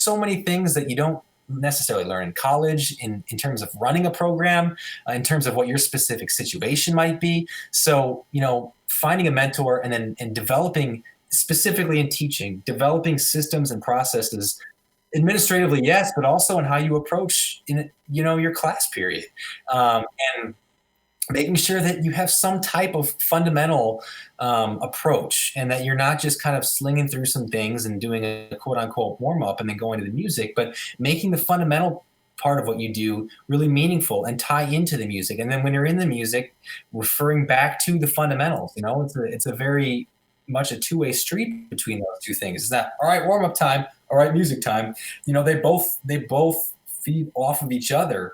so many things that you don't necessarily learn in college in terms of running a program, in terms of what your specific situation might be. So, finding a mentor and developing specifically in teaching, developing systems and processes administratively, yes, but also in how you approach your class period, and making sure that you have some type of fundamental approach, and that you're not just kind of slinging through some things and doing a quote unquote warm up and then going to the music, but making the fundamental part of what you do really meaningful and tie into the music. And then when you're in the music, referring back to the fundamentals. It's a very much a two-way street between those two things. It's not, all right, warm up time, all right, music time. They both feed off of each other.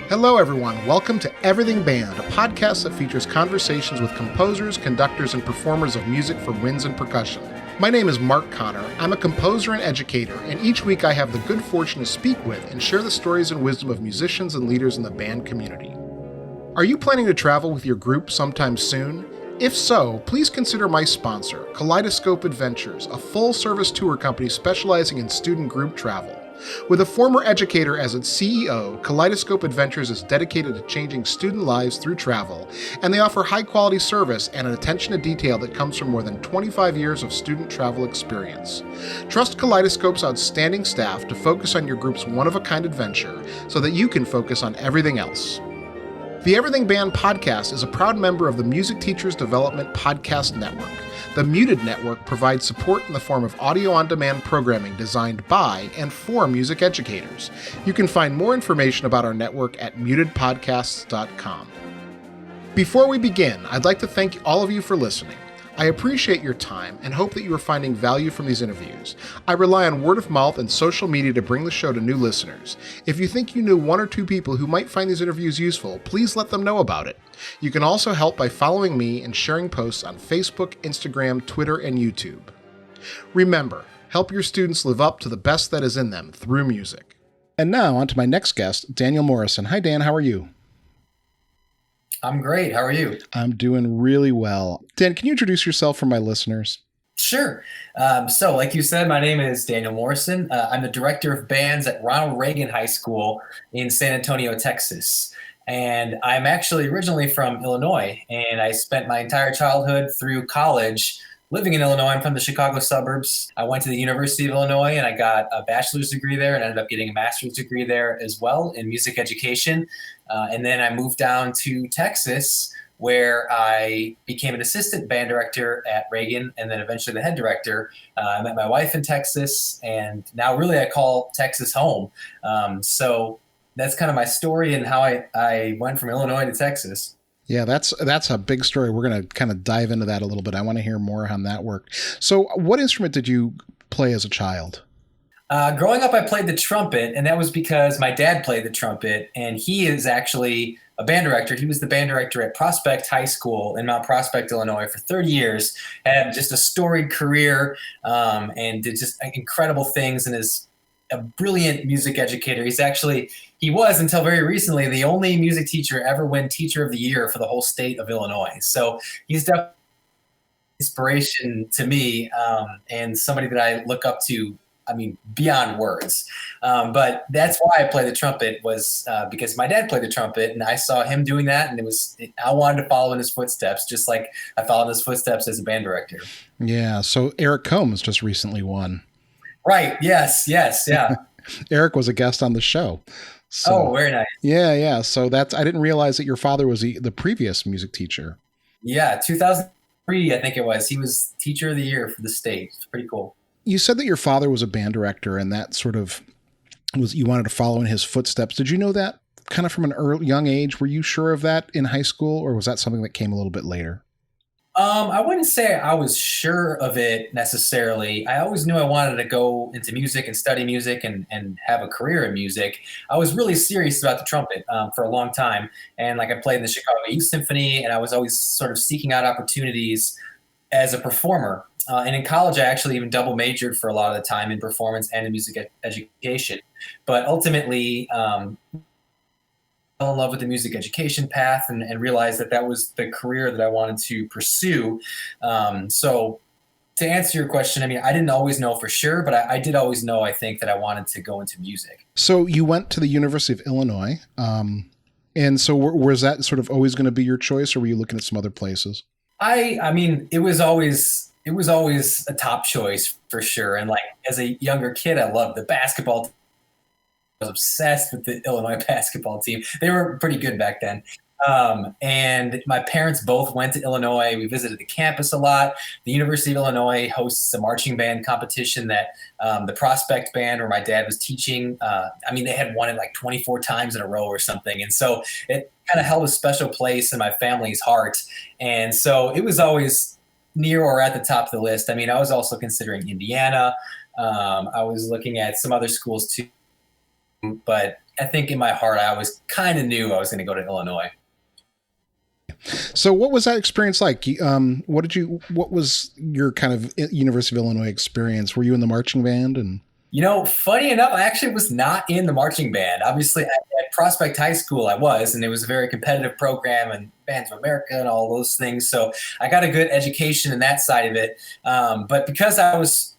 Hello, everyone. Welcome to Everything Band, a podcast that features conversations with composers, conductors, and performers of music for winds and percussion. My name is Mark Connor. I'm a composer and educator, and each week I have the good fortune to speak with and share the stories and wisdom of musicians and leaders in the band community. Are you planning to travel with your group sometime soon? If so, please consider my sponsor, Kaleidoscope Adventures, a full-service tour company specializing in student group travel. With a former educator as its CEO, Kaleidoscope Adventures is dedicated to changing student lives through travel, and they offer high-quality service and an attention to detail that comes from more than 25 years of student travel experience. Trust Kaleidoscope's outstanding staff to focus on your group's one-of-a-kind adventure so that you can focus on everything else. The Everything Band podcast is a proud member of the Music Teachers Development Podcast Network. The Muted Network provides support in the form of audio-on-demand programming designed by and for music educators. You can find more information about our network at mutedpodcasts.com. Before we begin, I'd like to thank all of you for listening. I appreciate your time and hope that you are finding value from these interviews. I rely on word of mouth and social media to bring the show to new listeners. If you think you knew one or two people who might find these interviews useful, please let them know about it. You can also help by following me and sharing posts on Facebook, Instagram, Twitter, and YouTube. Remember, help your students live up to the best that is in them through music. And now on to my next guest, Daniel Morrison. Hi, Dan. How are you? I'm great. How are you? I'm doing really well. Dan, can you introduce yourself for my listeners? Sure. So like you said, my name is Daniel Morrison. I'm the director of bands at Ronald Reagan High School in San Antonio, Texas. And I'm actually originally from Illinois, and I spent my entire childhood through college living in Illinois. I'm from the Chicago suburbs. I went to the University of Illinois, and I got a bachelor's degree there and ended up getting a master's degree there as well in music education. And then I moved down to Texas, where I became an assistant band director at Reagan and then eventually the head director. I met my wife in Texas, and now really I call Texas home. So that's kind of my story and how I went from Illinois to Texas. Yeah, that's a big story. We're going to kind of dive into that a little bit. I want to hear more on that work. So what instrument did you play as a child? Growing up, I played the trumpet, and that was because my dad played the trumpet, and he is actually a band director. He was the band director at Prospect High School in Mount Prospect, Illinois for 30 years, had just a storied career, and did just incredible things, and is a brilliant music educator. He was until very recently the only music teacher ever win Teacher of the Year for the whole state of Illinois. So he's definitely inspiration to me, and somebody that I look up to, beyond words. But that's why I play the trumpet was because my dad played the trumpet, and I saw him doing that, and I wanted to follow in his footsteps, just like I followed in his footsteps as a band director. Yeah. So Eric Combs just recently won. Right. Yes. Yeah. Eric was a guest on the show. So, very nice. Yeah. So I didn't realize that your father was the previous music teacher. Yeah. 2003, I think it was. He was Teacher of the Year for the state. It's pretty cool. You said that your father was a band director, and that sort of you wanted to follow in his footsteps. Did you know that kind of from an young age? Were you sure of that in high school, or was that something that came a little bit later? I wouldn't say I was sure of it necessarily. I always knew I wanted to go into music and study music and have a career in music. I was really serious about the trumpet for a long time. And I played in the Chicago Youth Symphony, and I was always sort of seeking out opportunities as a performer. And in college, I actually even double majored for a lot of the time in performance and in music education. But ultimately, in love with the music education path and realized that that was the career that I wanted to pursue. So to answer your question, I mean, I didn't always know for sure, but I did always know, I think, that I wanted to go into music. So you went to the University of Illinois. And so was that sort of always going to be your choice, or were you looking at some other places? I mean, it was always a top choice for sure. And like as a younger kid, I loved the basketball team. I was obsessed with the Illinois basketball team. They were pretty good back then. And my parents both went to Illinois. We visited the campus a lot. The University of Illinois hosts a marching band competition that the Prospect Band, where my dad was teaching, I mean, they had won it like 24 times in a row or something. And so it kind of held a special place in my family's heart. And so it was always near or at the top of the list. I mean, I was also considering Indiana. I was looking at some other schools too. But I think in my heart, I always kind of knew I was going to go to Illinois. So what was that experience like? What was your kind of University of Illinois experience? Were you in the marching band? And funny enough, I actually was not in the marching band. Obviously, at Prospect High School, I was, and it was a very competitive program and Bands of America and all those things. So I got a good education in that side of it. But because I was,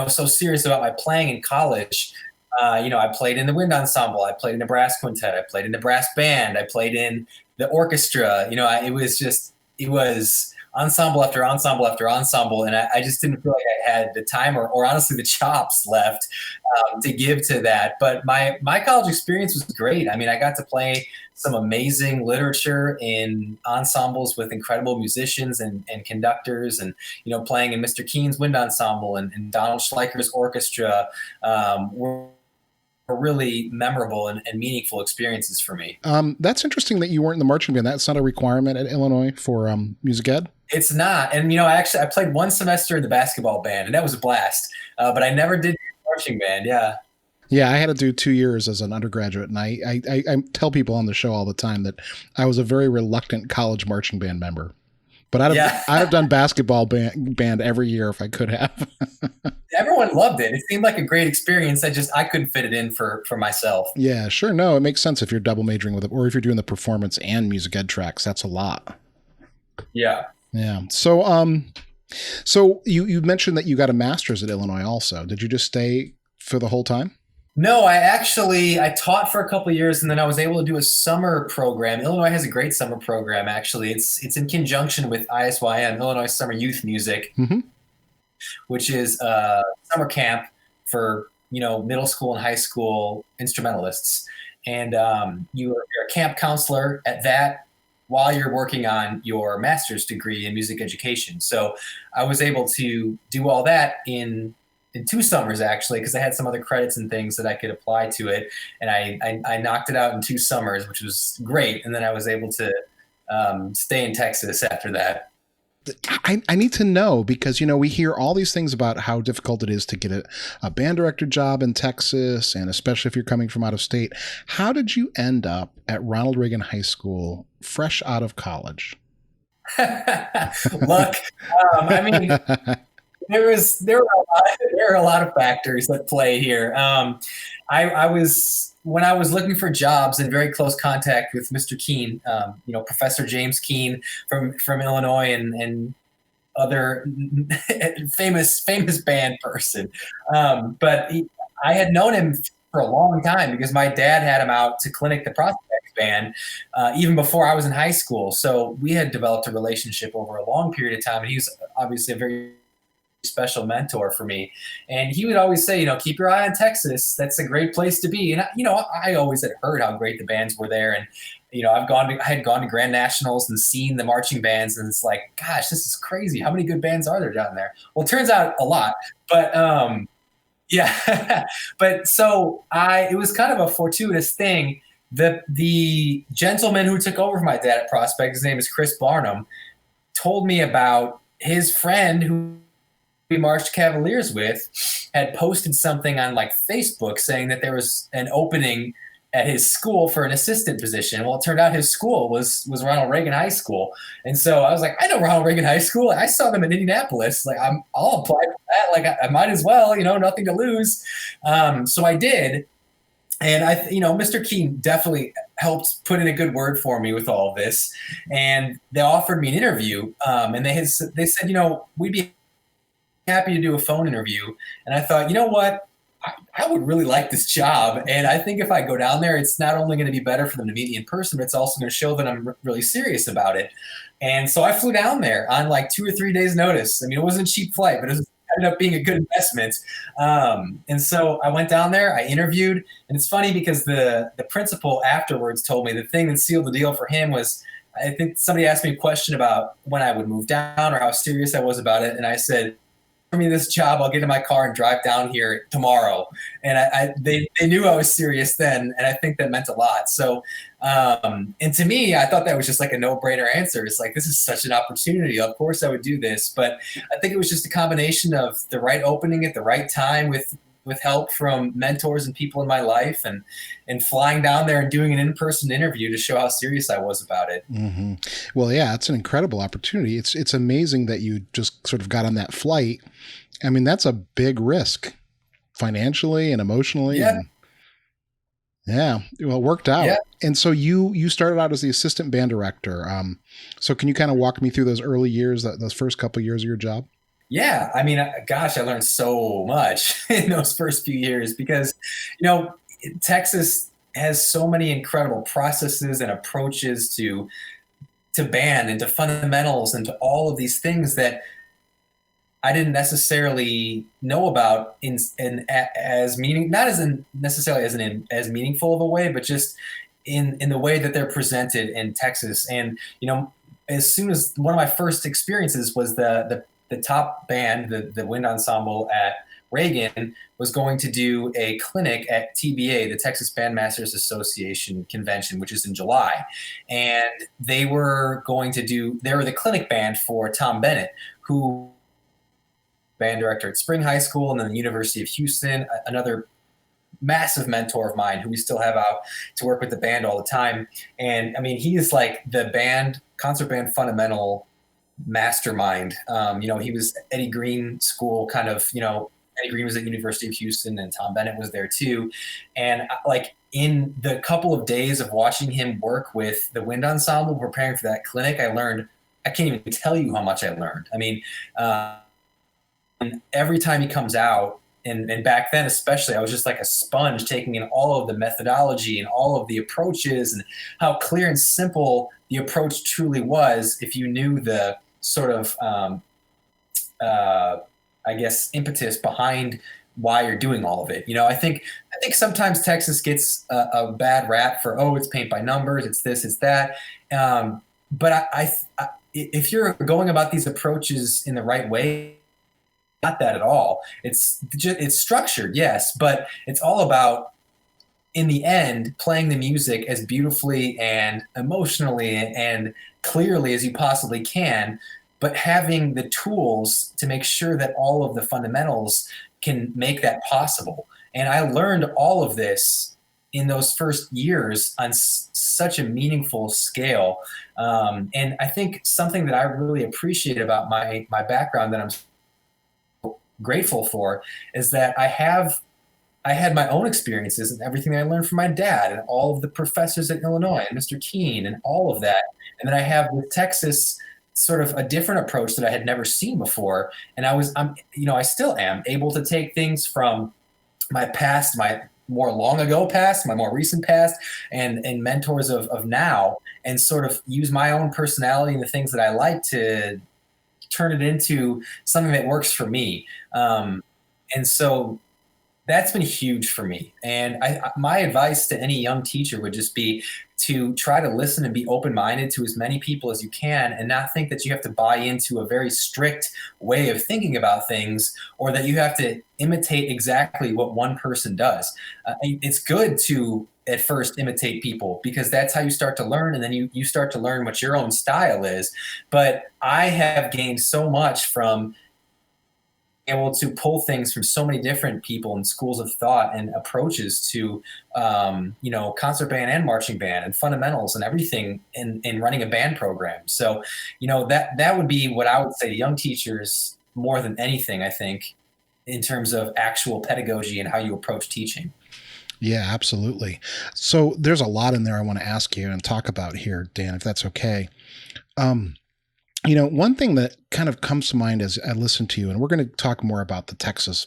so serious about my playing in college, I played in the wind ensemble. I played in the brass quintet. I played in the brass band. I played in the orchestra. It was ensemble after ensemble after ensemble. And I just didn't feel like I had the time or honestly the chops left to give to that. But my college experience was great. I mean, I got to play some amazing literature in ensembles with incredible musicians and conductors and, playing in Mr. Keen's wind ensemble and Donald Schleicher's orchestra were really memorable and meaningful experiences for me. That's interesting that you weren't in the marching band. That's not a requirement at Illinois for music ed? It's not. And, I played one semester in the basketball band, and that was a blast. But I never did marching band, yeah. Yeah, I had to do 2 years as an undergraduate, and I tell people on the show all the time that I was a very reluctant college marching band member. But I'd have done basketball band every year if I could have. Everyone loved it. It seemed like a great experience. I couldn't fit it in for myself. Yeah, sure. No, it makes sense if you're double majoring with it, or if you're doing the performance and music ed tracks. That's a lot. Yeah. Yeah. So, so you mentioned that you got a master's at Illinois also. Did you just stay for the whole time? No, I taught for a couple of years, and then I was able to do a summer program. Illinois has a great summer program, actually. It's in conjunction with ISYM, Illinois Summer Youth Music, which is a summer camp for, middle school and high school instrumentalists. And you're a camp counselor at that while you're working on your master's degree in music education. So I was able to do all that in 2 summers, actually, because I had some other credits and things that I could apply to it. And I knocked it out in 2 summers, which was great. And then I was able to stay in Texas after that. I need to know because, we hear all these things about how difficult it is to get a band director job in Texas, and especially if you're coming from out of state. How did you end up at Ronald Reagan High School fresh out of college? Luck. I mean... There are a lot of factors that play here. When I was looking for jobs in very close contact with Mr. Keen, Professor James Keen from Illinois and other famous band person. But I had known him for a long time because my dad had him out to clinic the Prospect Band even before I was in high school. So we had developed a relationship over a long period of time, and he was obviously a very special mentor for me. And he would always say, keep your eye on Texas. That's a great place to be. And, I always had heard how great the bands were there. And, I had gone to Grand Nationals and seen the marching bands. And it's like, gosh, this is crazy. How many good bands are there down there? Well, it turns out a lot. But, yeah. But so it was kind of a fortuitous thing. The gentleman who took over for my dad at Prospect, his name is Chris Barnum, told me about his friend who we marched Cavaliers with had posted something on like Facebook saying that there was an opening at his school for an assistant position. Well, it turned out his school was Ronald Reagan High School. And so I was like, I know Ronald Reagan High School. I saw them in Indianapolis. Like I'll apply for that. Like I might as well, nothing to lose. So I did. And Mr. Keen definitely helped put in a good word for me with all of this. And they offered me an interview. And they said, we'd be happy to do a phone interview. And I thought, you know what? I would really like this job. And I think if I go down there, it's not only going to be better for them to meet me in person, but it's also going to show that I'm really serious about it. And so I flew down there on like 2 or 3 days notice. I mean, it wasn't a cheap flight, but it ended up being a good investment. And so I went down there, I interviewed, and it's funny because the principal afterwards told me the thing that sealed the deal for him was, I think somebody asked me a question about when I would move down or how serious I was about it. And I said, for me this job, I'll get in my car and drive down here tomorrow. And they knew I was serious then, and I think that meant a lot. So, and to me, I thought that was just like a no-brainer answer. It's like, this is such an opportunity. Of course I would do this. But I think it was just a combination of the right opening at the right time with help from mentors and people in my life, and flying down there and doing an in-person interview to show how serious I was about it. Mm-hmm. Well, yeah, it's an incredible opportunity. It's amazing that you just sort of got on that flight. I mean, that's a big risk financially and emotionally. Yeah. Well, it worked out. Yeah. And so you started out as the assistant band director. So can you kind of walk me through those early years, those first couple of years of your job? Yeah. I mean, gosh, I learned so much in those first few years because, Texas has so many incredible processes and approaches to band and to fundamentals and to all of these things that I didn't necessarily know about as meaningful of a way, but just in the way that they're presented in Texas. And, as soon as one of my first experiences was the top band, the wind ensemble at Reagan, was going to do a clinic at TBA, the Texas Bandmasters Association convention, which is in July. And they were the clinic band for Tom Bennett, who band director at Spring High School and then the University of Houston, another massive mentor of mine who we still have out to work with the band all the time. And I mean, he is like the concert band fundamental mastermind. He was Eddie Green school kind of, Eddie Green was at University of Houston and Tom Bennett was there too. And like in the couple of days of watching him work with the wind ensemble, preparing for that clinic, I can't even tell you how much I learned. I mean, and every time he comes out, and back then especially, I was just like a sponge taking in all of the methodology and all of the approaches and how clear and simple the approach truly was if you knew the sort of, impetus behind why you're doing all of it. I think sometimes Texas gets a bad rap for, it's paint by numbers, it's this, it's that. But if you're going about these approaches in the right way, not that at all. It's structured, yes, but it's all about, in the end, playing the music as beautifully and emotionally and clearly as you possibly can, but having the tools to make sure that all of the fundamentals can make that possible. And I learned all of this in those first years on such a meaningful scale. And I think something that I really appreciate about my background that I'm grateful for is that I had my own experiences and everything I learned from my dad and all of the professors at Illinois and Mr. Keene and all of that. And then I have with Texas sort of a different approach that I had never seen before. And I still am able to take things from my past, my more long ago past, my more recent past, and mentors of now, and sort of use my own personality and the things that I like to turn it into something that works for me. And so that's been huge for me. And my advice to any young teacher would just be to try to listen and be open-minded to as many people as you can, and not think that you have to buy into a very strict way of thinking about things, or that you have to imitate exactly what one person does. It's good to at first imitate people, because that's how you start to learn, and then you start to learn what your own style is. But I have gained so much from able to pull things from so many different people and schools of thought and approaches to, concert band and marching band and fundamentals and everything in running a band program. So, that would be what I would say to young teachers more than anything, I think, in terms of actual pedagogy and how you approach teaching. Yeah, absolutely. So there's a lot in there I want to ask you and talk about here, Dan, if that's okay. Um, one thing that kind of comes to mind as I listen to you, and we're going to talk more about the Texas,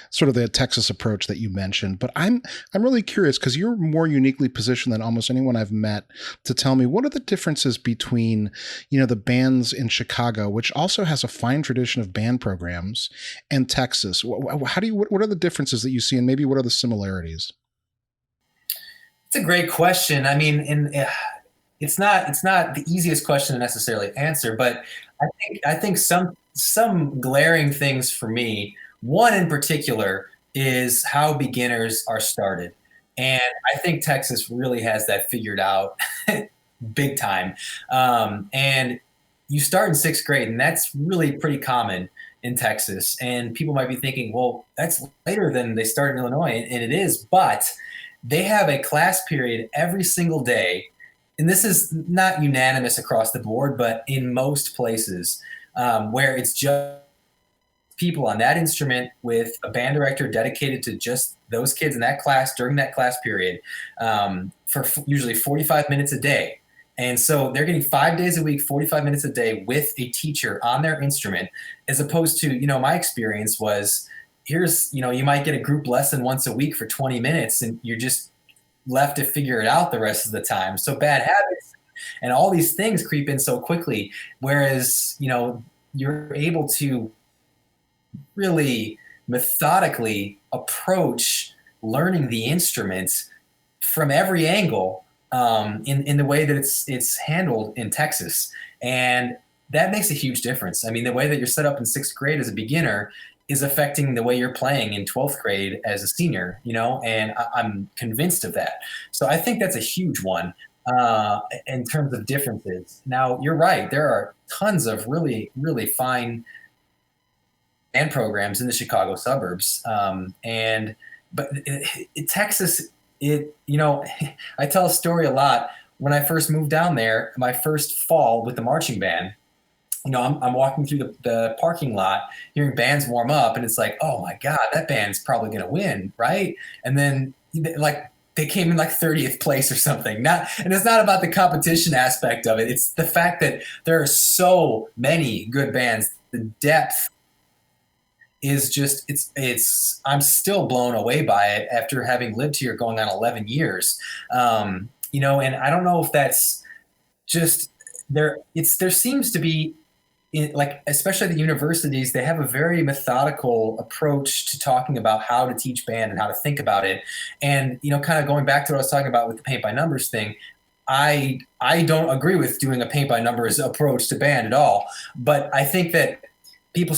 sort of the Texas approach that you mentioned, but I'm really curious because you're more uniquely positioned than almost anyone I've met to tell me what are the differences between, the bands in Chicago, which also has a fine tradition of band programs, and Texas. What are the differences that you see, and maybe what are the similarities? It's a great question. I mean, it's not the easiest question to necessarily answer, but I think some glaring things for me. One in particular is how beginners are started, and I think Texas really has that figured out big time. And you start in sixth grade, and that's really pretty common in Texas. And people might be thinking, well, that's later than they start in Illinois, and it is, but they have a class period every single day, and this is not unanimous across the board, but in most places, where it's just people on that instrument with a band director dedicated to just those kids in that class during that class period, for usually 45 minutes a day. And so they're getting 5 days a week, 45 minutes a day with a teacher on their instrument, as opposed to, my experience was here's, you might get a group lesson once a week for 20 minutes and you're just left to figure it out the rest of the time. So bad habits and all these things creep in so quickly. Whereas, you're able to really methodically approach learning the instruments from every angle, in the way that it's handled in Texas. And that makes a huge difference. I mean, the way that you're set up in sixth grade as a beginner is affecting the way you're playing in 12th grade as a senior, and I'm convinced of that. So I think that's a huge one, in terms of differences. Now, you're right. There are tons of really, really fine band programs in the Chicago suburbs. But Texas, I tell a story a lot. When I first moved down there, my first fall with the marching band, I'm walking through the parking lot, hearing bands warm up, and it's like, oh my God, that band's probably going to win, right? And then, like, they came in like 30th place or something. And it's not about the competition aspect of it. It's the fact that there are so many good bands. The depth is just, I'm still blown away by it after having lived here going on 11 years. And I don't know if that's just there seems to be, like, especially the universities, they have a very methodical approach to talking about how to teach band and how to think about it. And, kind of going back to what I was talking about with the paint by numbers thing, I don't agree with doing a paint by numbers approach to band at all. But I think that people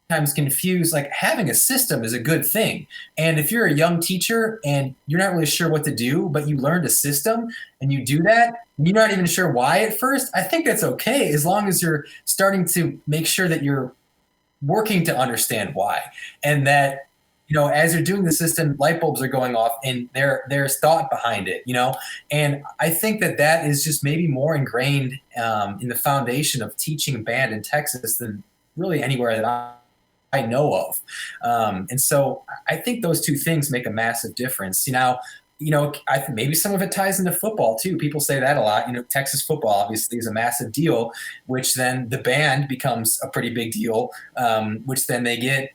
sometimes confuse, like, having a system is a good thing. And if you're a young teacher and you're not really sure what to do, but you learned a system and you do that, and you're not even sure why at first, I think that's okay, as long as you're starting to make sure that you're working to understand why. And that, as you're doing the system, light bulbs are going off and there's thought behind it, And I think that is just maybe more ingrained, in the foundation of teaching band in Texas than really anywhere that I know of. And so I think those two things make a massive difference. I think maybe some of it ties into football too. People say that a lot. Texas football obviously is a massive deal, which then the band becomes a pretty big deal, which then they get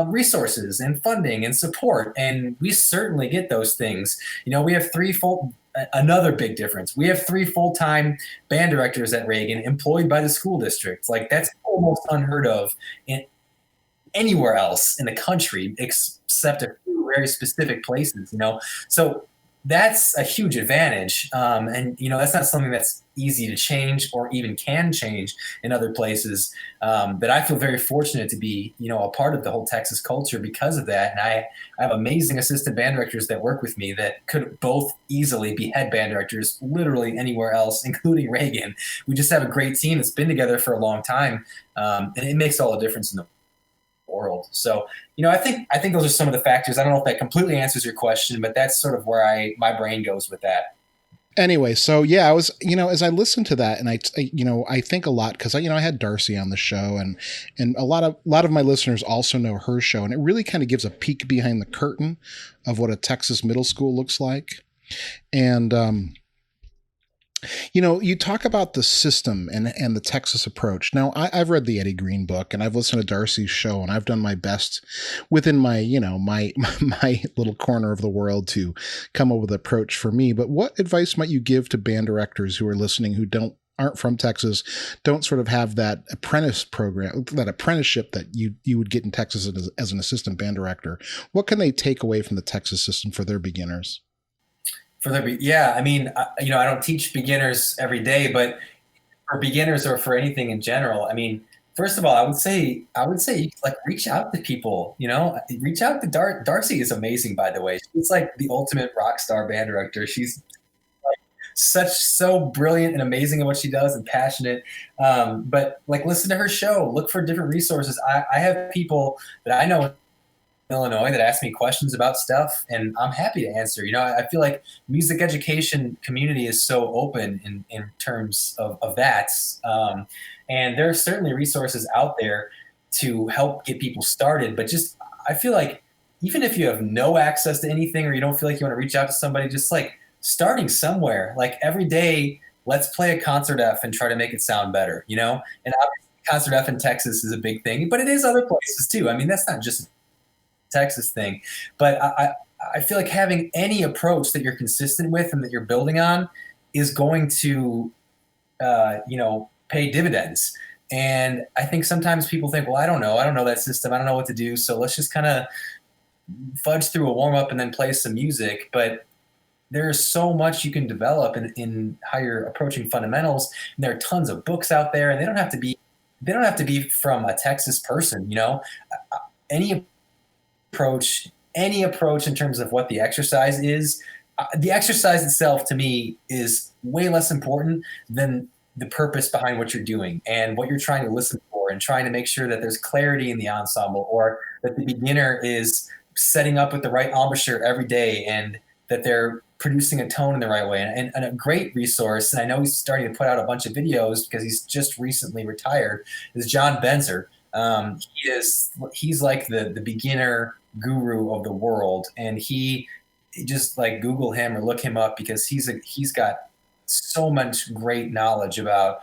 resources and funding and support. And we certainly get those things. We have another big difference. We have 3 full-time band directors at Reagan employed by the school district. Like, that's almost unheard of anywhere else in the country except a few very specific places, So that's a huge advantage. And, that's not something that's easy to change or even can change in other places. But I feel very fortunate to be, a part of the whole Texas culture because of that. And I have amazing assistant band directors that work with me that could both easily be head band directors literally anywhere else, including Reagan. We just have a great team that's been together for a long time. And it makes all the difference in the world. So, I think those are some of the factors. I don't know if that completely answers your question, but that's sort of where my brain goes with that. Anyway, so yeah, I was, as I listened to that, and I think a lot because I had Darcy on the show, and a lot of my listeners also know her show, and it really kind of gives a peek behind the curtain of what a Texas middle school looks like. And you talk about the system and the Texas approach. Now, I've read the Eddie Green book, and I've listened to Darcy's show, and I've done my best within my, my my little corner of the world to come up with an approach for me. But what advice might you give to band directors who are listening who aren't from Texas, don't sort of have that apprentice program, that apprenticeship that you would get in Texas as an assistant band director? What can they take away from the Texas system for their beginners? Yeah, I mean, I don't teach beginners every day, but for beginners or for anything in general, I mean, first of all, I would say like reach out to people, reach out to Darcy is amazing, by the way. She's like the ultimate rock star band director. She's like so brilliant and amazing at what she does and passionate. But like listen to her show, look for different resources. I have people that I know Illinois that ask me questions about stuff, and I'm happy to answer. I feel like music education community is so open in terms of that. And there are certainly resources out there to help get people started. But just, I feel like even if you have no access to anything or you don't feel like you want to reach out to somebody, just like starting somewhere, like every day, let's play a concert F and try to make it sound better, And obviously concert F in Texas is a big thing, but it is other places too. I mean, that's not just Texas thing, but I feel like having any approach that you're consistent with and that you're building on is going to pay dividends. And I think sometimes people think, well, I don't know that system, I don't know what to do, so let's just kind of fudge through a warm up and then play some music. But there's so much you can develop in how you're approaching fundamentals, and there are tons of books out there, and they don't have to be from a Texas person. Any approach in terms of what the exercise is, the exercise itself to me is way less important than the purpose behind what you're doing and what you're trying to listen for, and trying to make sure that there's clarity in the ensemble, or that the beginner is setting up with the right embouchure every day, and that they're producing a tone in the right way. And a great resource, and I know he's starting to put out a bunch of videos because he's just recently retired, is John Benzer. He's like the beginner guru of the world, and he just like Google him or look him up because he's got so much great knowledge about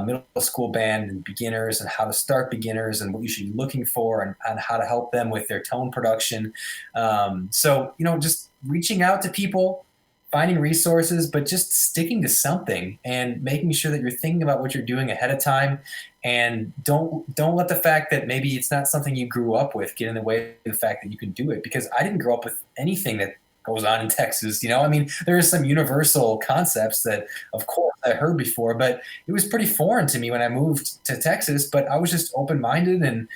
middle school band and beginners and how to start beginners and what you should be looking for, and how to help them with their tone production. So just reaching out to people, finding resources, but just sticking to something and making sure that you're thinking about what you're doing ahead of time. And don't let the fact that maybe it's not something you grew up with get in the way of the fact that you can do it. Because I didn't grow up with anything that goes on in Texas. I mean, there are some universal concepts that, of course, I heard before, but it was pretty foreign to me when I moved to Texas. But I was just open-minded and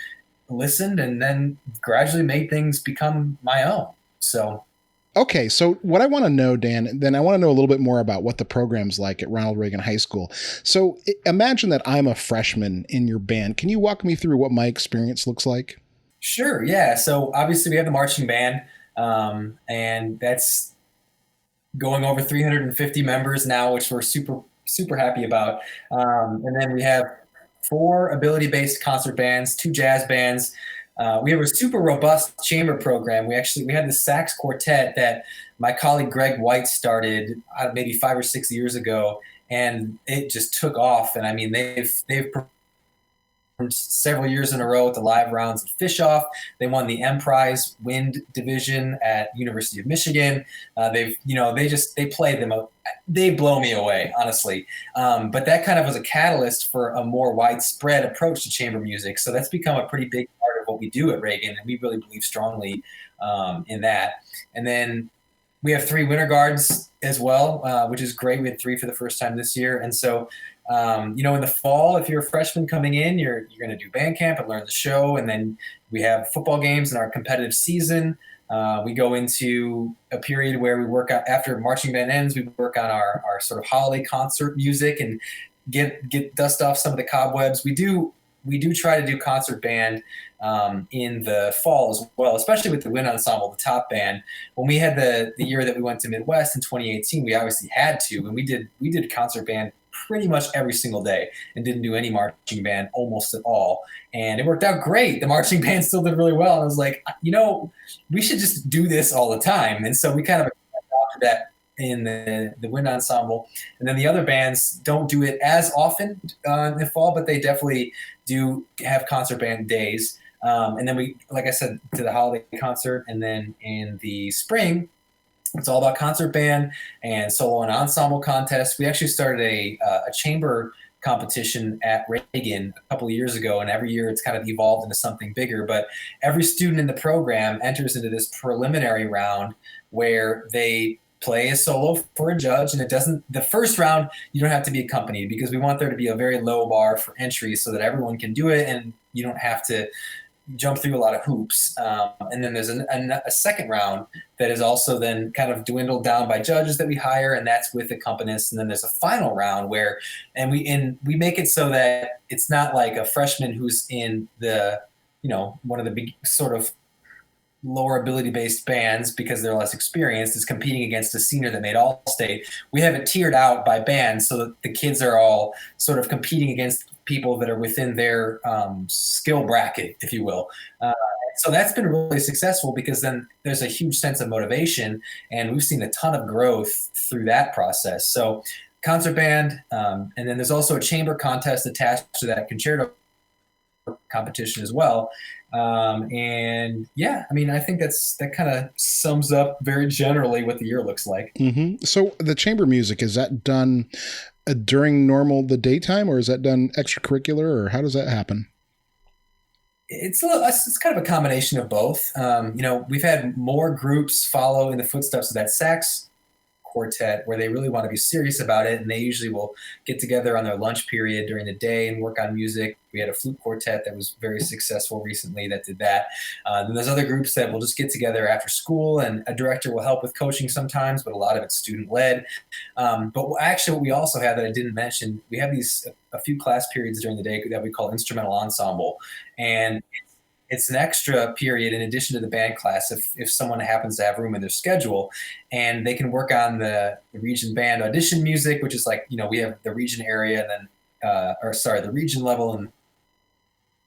listened, and then gradually made things become my own. So. Okay, so what I want to know, Dan, then I want to know a little bit more about what the program's like at Ronald Reagan High School. So imagine that I'm a freshman in your band. Can you walk me through what my experience looks like? Sure, yeah. So obviously we have the marching band, and that's going over 350 members now, which we're super, super happy about. And then we have 4 ability-based concert bands, 2 jazz bands. We have a super robust chamber program. We had this sax quartet that my colleague Greg White started maybe 5 or 6 years ago, and it just took off. And I mean, they've performed several years in a row at the live rounds at Fish Off. They won the M Prize Wind Division at University of Michigan. They play them. They blow me away, honestly. But that kind of was a catalyst for a more widespread approach to chamber music. So that's become a pretty big part of what we do at Reagan, and we really believe strongly in that. And then we have 3 winter guards as well, which is great. We had 3 for the first time this year. And so, in the fall, if you're a freshman coming in, you're going to do band camp and learn the show. And then we have football games in our competitive season. We go into a period where we work out after marching band ends. We work on our sort of holiday concert music and get dust off some of the cobwebs. We do we do try to do concert band in the fall as well, especially with the wind ensemble, the top band. When we had the year that we went to Midwest in 2018, we obviously had to, and we did concert band pretty much every single day and didn't do any marching band almost at all. And it worked out great. The marching band still did really well. And I was like, we should just do this all the time. And so we kind of adopted that in the wind ensemble. And then the other bands don't do it as often in the fall, but they definitely do have concert band days. And then we, like I said, to the holiday concert. And then in the spring, it's all about concert band and solo and ensemble contests. We actually started a chamber competition at Reagan a couple of years ago, and every year it's kind of evolved into something bigger. But every student in the program enters into this preliminary round where they play a solo for a judge, and the first round, you don't have to be accompanied because we want there to be a very low bar for entry so that everyone can do it and you don't have to jump through a lot of hoops. And then there's a second round that is also then kind of dwindled down by judges that we hire, and that's with accompanists. And then there's a final round where, and we make it so that it's not like a freshman who's in the, one of the big sort of lower ability-based bands because they're less experienced is competing against a senior that made All-State. We have it tiered out by bands so that the kids are all sort of competing against people that are within their skill bracket, if you will. So that's been really successful because then there's a huge sense of motivation, and we've seen a ton of growth through that process. So concert band, and then there's also a chamber contest attached to that concerto competition as well. And yeah, I mean, I think that kind of sums up very generally what the year looks like. Mm-hmm. So the chamber music, is that done during the daytime, or is that done extracurricular, or how does that happen? It's kind of a combination of both. We've had more groups follow in the footsteps of that sax quartet where they really want to be serious about it, and they usually will get together on their lunch period during the day and work on music. We had a flute quartet that was very successful recently that did that. Then there's other groups that will just get together after school, and a director will help with coaching sometimes, but a lot of it's student-led. But actually what we also have that I didn't mention, we have a few class periods during the day that we call instrumental ensemble, and it's an extra period in addition to the band class if someone happens to have room in their schedule, and they can work on the region band audition music, which is like, we have the region area and then, the region level and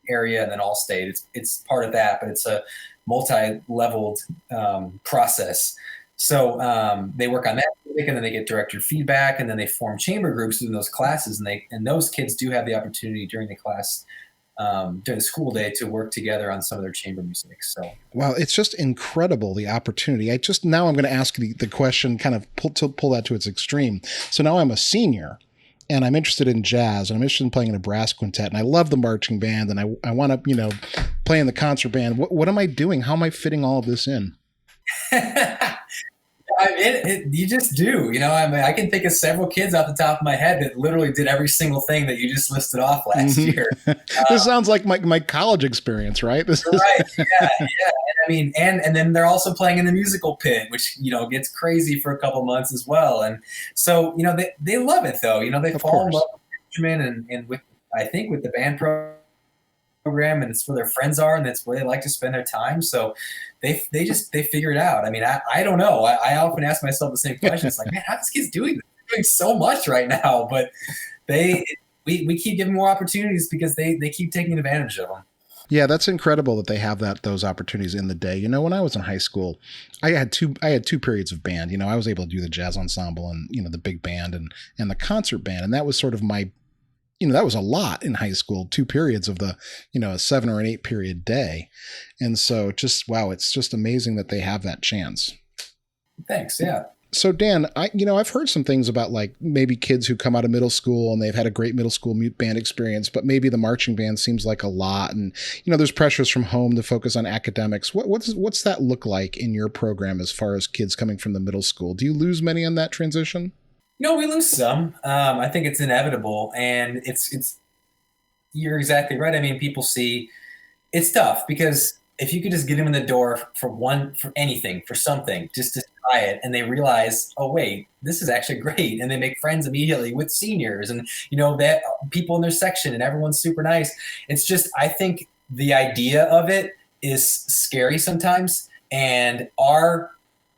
area and then All-State. It's part of that, but it's a multi-leveled process. So they work on that music, and then they get director feedback, and then they form chamber groups in those classes, and those kids do have the opportunity during the class during the school day to work together on some of their chamber music. So, wow, it's just incredible, the opportunity. Now I'm going to ask the question, kind of pull that to its extreme. So now I'm a senior and I'm interested in jazz, and I'm interested in playing in a brass quintet, and I love the marching band, and I want to, play in the concert band. What am I doing? How am I fitting all of this in? You just do, I can think of several kids off the top of my head that literally did every single thing that you just listed off last year. This sounds like my college experience, right? Right. Yeah. And then they're also playing in the musical pit, which, gets crazy for a couple months as well. And so, they love it though, they fall in love with the instrument and with the band program, and it's where their friends are, and that's where they like to spend their time. So they figure it out. I mean, I don't know. I often ask myself the same question. It's like, man, how are these kids doing this? They're doing so much right now, but we keep giving more opportunities because they keep taking advantage of them. Yeah, that's incredible that they have those opportunities in the day. When I was in high school, I had two periods of band. I was able to do the jazz ensemble and, the big band and the concert band. And that was sort of my, that was a lot in high school, 2 periods of the, a 7 or an 8 period day. And so it's just amazing that they have that chance. Thanks. Yeah. So Dan, I've heard some things about like maybe kids who come out of middle school and they've had a great middle school mute band experience, but maybe the marching band seems like a lot. And, there's pressures from home to focus on academics. What's that look like in your program as far as kids coming from the middle school? Do you lose many on that transition? We lose some. I think it's inevitable, and you're exactly right. I mean, people see it's tough because if you could just get them in the door for anything, for something, just to try it, and they realize, oh wait, this is actually great, and they make friends immediately with seniors and that people in their section, and everyone's super nice. It's just, I think the idea of it is scary sometimes, and our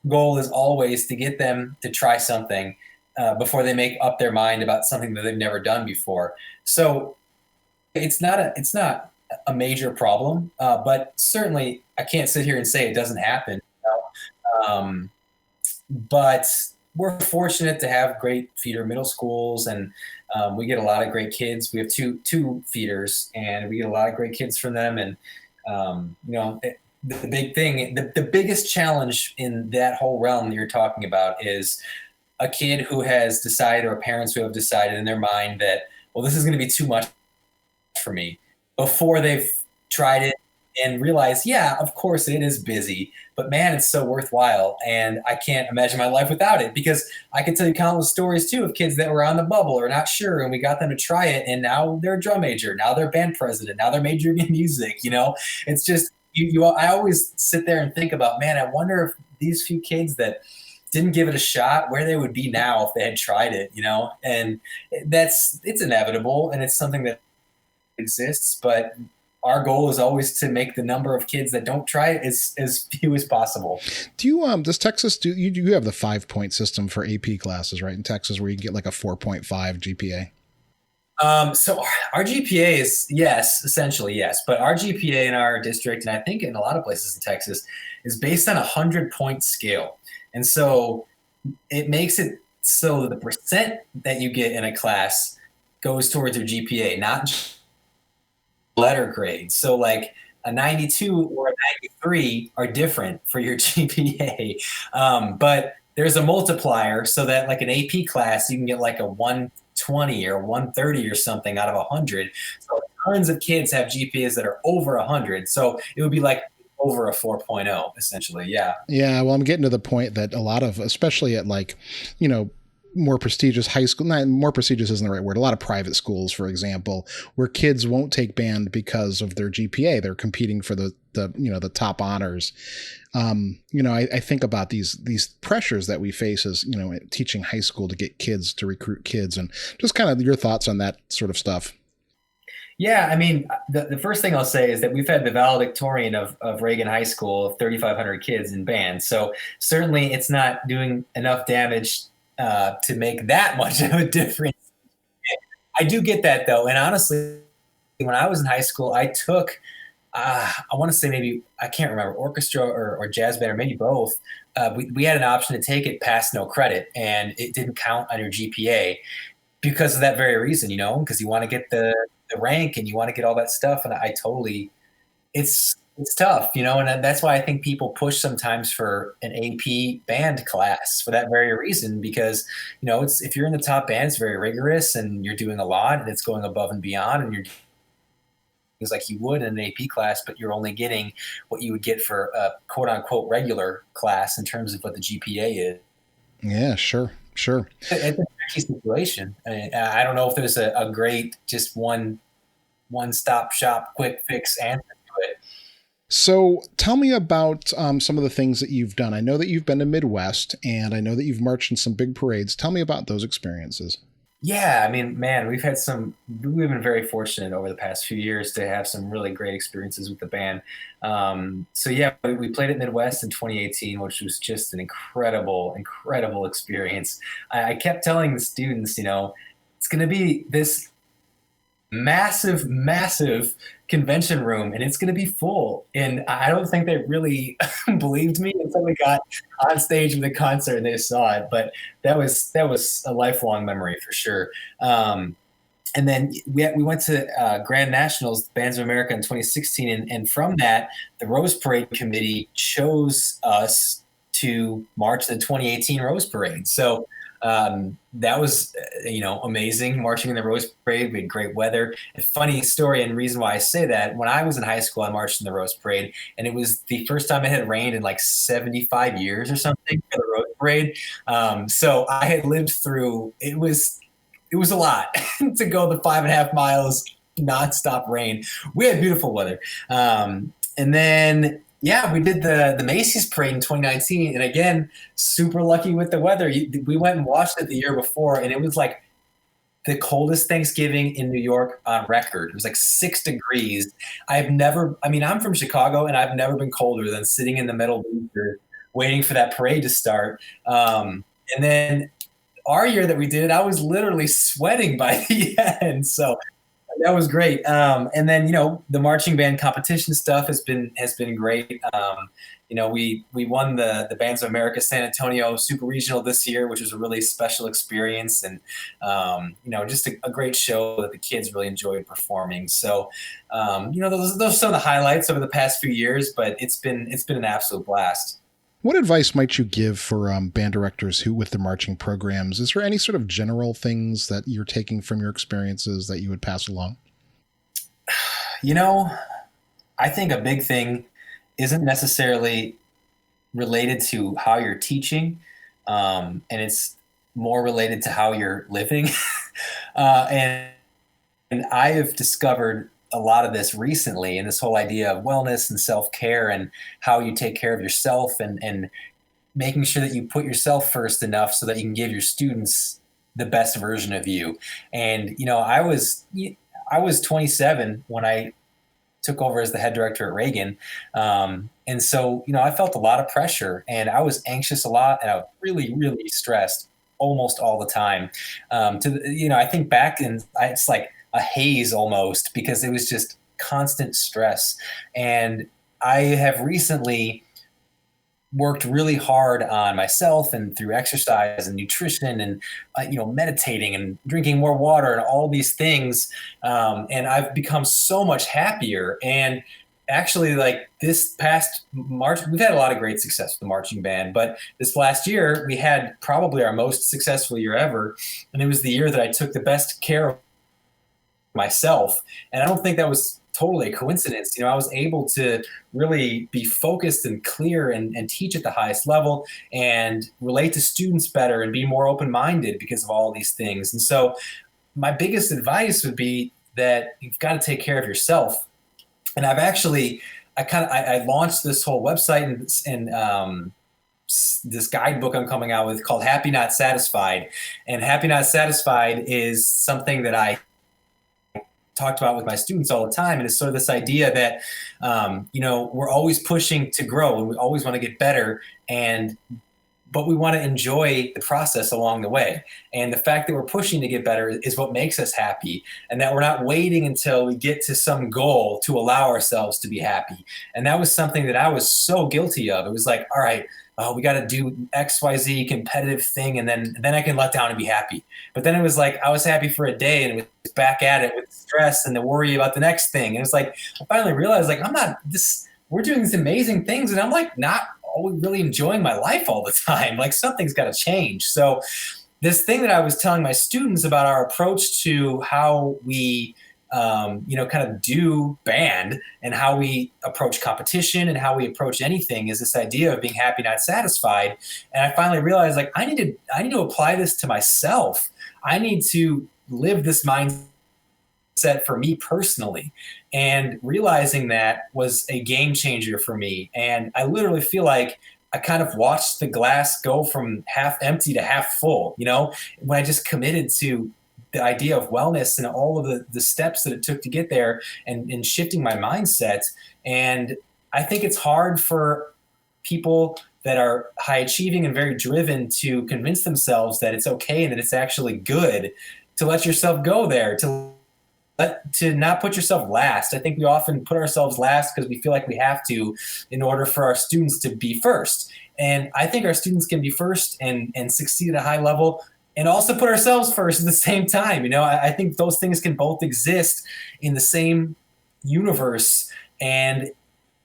goal is always to get them to try something before they make up their mind about something that they've never done before. So it's not a major problem, but certainly I can't sit here and say it doesn't happen. But we're fortunate to have great feeder middle schools, and we get a lot of great kids. We have two feeders, and we get a lot of great kids from them. And the big thing, the biggest challenge in that whole realm that you're talking about is a kid who has decided, or parents who have decided in their mind that, well, this is going to be too much for me, before they've tried it and realize, yeah, of course it is busy, but man, it's so worthwhile. And I can't imagine my life without it, because I could tell you countless stories too of kids that were on the bubble or not sure, and we got them to try it, and now they're a drum major, now they're band president, now they're majoring in music. It's just, I always sit there and think about, man, I wonder if these few kids that didn't give it a shot, where they would be now if they had tried it, and it's inevitable, and it's something that exists, but our goal is always to make the number of kids that don't try it as few as possible. Do you, does Texas, do you have the 5-point system for AP classes, right? In Texas, where you can get like a 4.5 GPA? So our GPA is, yes, essentially yes, but our GPA in our district, and I think in a lot of places in Texas, is based on a 100-point scale. And so it makes it so the percent that you get in a class goes towards your GPA, not letter grade. So like a 92 or a 93 are different for your GPA. But there's a multiplier, so that like an AP class, you can get like a 120 or 130 or something out of 100. So tons of kids have GPAs that are over 100. So it would be like over a 4.0 essentially. Yeah. Yeah. Well, I'm getting to the point that a lot of, especially at like, more prestigious high school, not more prestigious isn't the right word. A lot of private schools, for example, where kids won't take band because of their GPA. They're competing for the top honors. I think about these pressures that we face as, teaching high school to get kids, to recruit kids, and just kind of your thoughts on that sort of stuff. Yeah, I mean, the first thing I'll say is that we've had the valedictorian of Reagan High School of 3,500 kids in band. So certainly it's not doing enough damage to make that much of a difference. I do get that though. And honestly, when I was in high school, I took, I want to say maybe, I can't remember, orchestra or jazz band, or maybe both. We had an option to take it past no credit, and it didn't count on your GPA because of that very reason, because you want to get the rank and you want to get all that stuff. And it's tough, and that's why I think people push sometimes for an AP band class for that very reason, because, if you're in the top band, it's very rigorous and you're doing a lot and it's going above and beyond, and you're things like you would in an AP class, but you're only getting what you would get for a quote unquote regular class in terms of what the GPA is. Yeah, sure. It's a tricky situation. I don't know if there's a great, just one-stop shop, quick fix answer to it. So tell me about some of the things that you've done. I know that you've been to Midwest, and I know that you've marched in some big parades. Tell me about those experiences. Yeah, I mean, man, we've been very fortunate over the past few years to have some really great experiences with the band. So yeah, we played at Midwest in 2018, which was just an incredible experience. I kept telling the students, it's going to be this massive convention room, and it's going to be full. And I don't think they really believed me until we got on stage with the concert and they saw it. But that was a lifelong memory for sure. And then we went to Grand Nationals, Bands of America in 2016. And from that, the Rose Parade Committee chose us to march the 2018 Rose Parade. So that was, amazing, marching in the Rose Parade. We had great weather. A funny story and reason why I say that, when I was in high school, I marched in the Rose Parade, and it was the first time it had rained in like 75 years or something for the Rose Parade. So I had lived through, it was a lot to go the 5.5 miles nonstop rain. We had beautiful weather. And then, yeah, we did the Macy's parade in 2019. And again, super lucky with the weather. We went and watched it the year before, and it was like the coldest Thanksgiving in New York on record. It was like 6 degrees. I'm from Chicago, and I've never been colder than sitting in the middle bleacher waiting for that parade to start. And then our year that we did it, I was literally sweating by the end. So that was great. And then, the marching band competition stuff has been great. We won the Bands of America San Antonio Super Regional this year, which was a really special experience, and just a great show that the kids really enjoyed performing. So, those are some of the highlights over the past few years, but it's been an absolute blast. What advice might you give for band directors who with the marching programs? Is there any sort of general things that you're taking from your experiences that you would pass along? I think a big thing isn't necessarily related to how you're teaching, and it's more related to how you're living. And I have discovered a lot of this recently, and this whole idea of wellness and self-care and how you take care of yourself, and making sure that you put yourself first enough so that you can give your students the best version of you. And, I was 27 when I took over as the head director at Reagan. And so, I felt a lot of pressure, and I was anxious a lot, and I was really, really stressed almost all the time. I think back, and it's like a haze almost, because it was just constant stress. And I have recently worked really hard on myself, and through exercise and nutrition and meditating and drinking more water and all these things, and I've become so much happier. And actually, like this past March, we've had a lot of great success with the marching band, but this last year we had probably our most successful year ever, and it was the year that I took the best care of myself. And I don't think that was totally a coincidence. I was able to really be focused and clear, and teach at the highest level, and relate to students better, and be more open-minded because of all these things. And so my biggest advice would be that you've got to take care of yourself. And I launched this whole website and this guidebook I'm coming out with called Happy Not Satisfied. And Happy Not Satisfied is something that I talked about with my students all the time. And it's sort of this idea that, we're always pushing to grow, and we always want to get better, but we want to enjoy the process along the way. And the fact that we're pushing to get better is what makes us happy, and that we're not waiting until we get to some goal to allow ourselves to be happy. And that was something that I was so guilty of. It was like, all right, we got to do XYZ competitive thing, and then I can let down and be happy. But then it was like I was happy for a day, and was back at it with stress and the worry about the next thing. And it's like I finally realized, like, we're doing these amazing things, and I'm like not really enjoying my life all the time. Like something's got to change. So this thing that I was telling my students about our approach to how we kind of do band, and how we approach competition, and how we approach anything, is this idea of being happy, not satisfied. And I finally realized, like, I need to apply this to myself. I need to live this mindset for me personally. And realizing that was a game changer for me. And I literally feel like I kind of watched the glass go from half empty to half full, when I just committed to the idea of wellness and all of the steps that it took to get there, and shifting my mindset. And I think it's hard for people that are high achieving and very driven to convince themselves that it's okay and that it's actually good to let yourself go there, to not put yourself last. I think we often put ourselves last because we feel like we have to, in order for our students to be first. And I think our students can be first and succeed at a high level, and also put ourselves first at the same time. I think those things can both exist in the same universe. And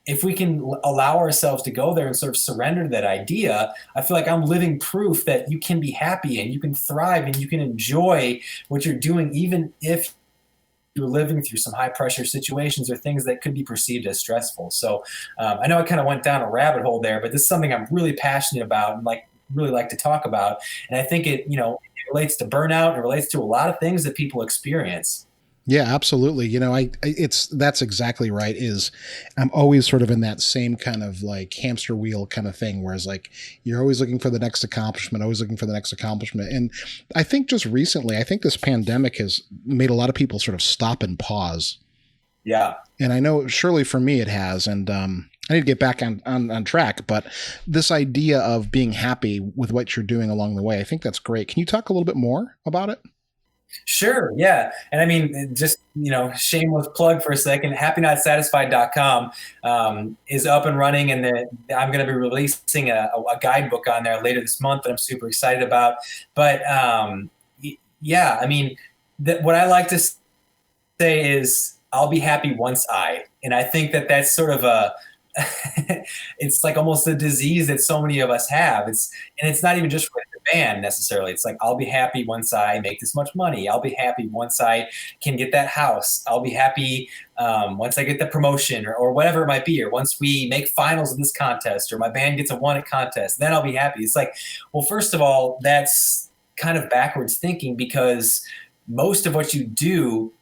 if we can allow ourselves to go there and sort of surrender to that idea, I feel like I'm living proof that you can be happy, and you can thrive, and you can enjoy what you're doing, even if you're living through some high pressure situations or things that could be perceived as stressful. So I know I kind of went down a rabbit hole there, but this is something I'm really passionate about, and really like to talk about. And I think it relates to burnout, and it relates to a lot of things that people experience. Yeah, absolutely. That's exactly right. Is I'm always sort of in that same kind of like hamster wheel kind of thing, whereas like you're always looking for the next accomplishment, always looking for the next accomplishment. And I think just recently, I think this pandemic has made a lot of people sort of stop and pause. Yeah. And I know surely for me it has. And I need to get back on track, but this idea of being happy with what you're doing along the way, I think that's great. Can you talk a little bit more about it? Sure, yeah. And I mean, just, shameless plug for a second, happysatisfiedcom is up and running, and I'm going to be releasing a guidebook on there later this month that I'm super excited about. But yeah, I mean, what I like to say is I'll be happy once and I think that that's sort of it's like almost a disease that so many of us have. And it's not even just for the band necessarily. It's like, I'll be happy once I make this much money. I'll be happy once I can get that house. I'll be happy once I get the promotion or whatever it might be, or once we make finals of this contest, or my band gets a won at contest, then I'll be happy. It's like, well, first of all, that's kind of backwards thinking, because most of what you do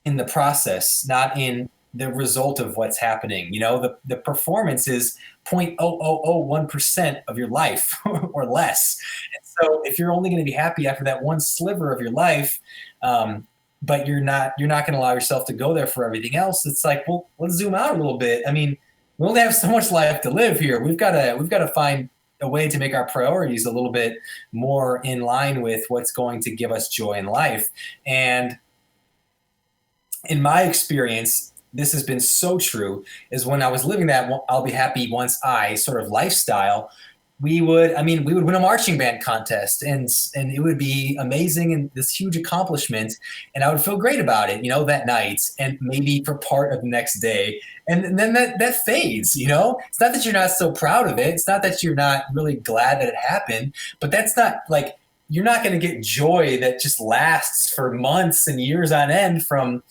in the process, not in the result of what's happening. The performance is 0.0001% of your life or less. And so if you're only going to be happy after that one sliver of your life, but you're not going to allow yourself to go there for everything else, it's like, well, let's zoom out a little bit. I mean, we only have so much life to live here. We've got to find a way to make our priorities a little bit more in line with what's going to give us joy in life. And in my experience, this has been so true, is when I was living that I'll be happy once I sort of lifestyle, we would win a marching band contest, and it would be amazing and this huge accomplishment. And I would feel great about it, that night, and maybe for part of the next day. And then that fades, it's not that you're not so proud of it. It's not that you're not really glad that it happened, but that's not like, you're not going to get joy that just lasts for months and years on end from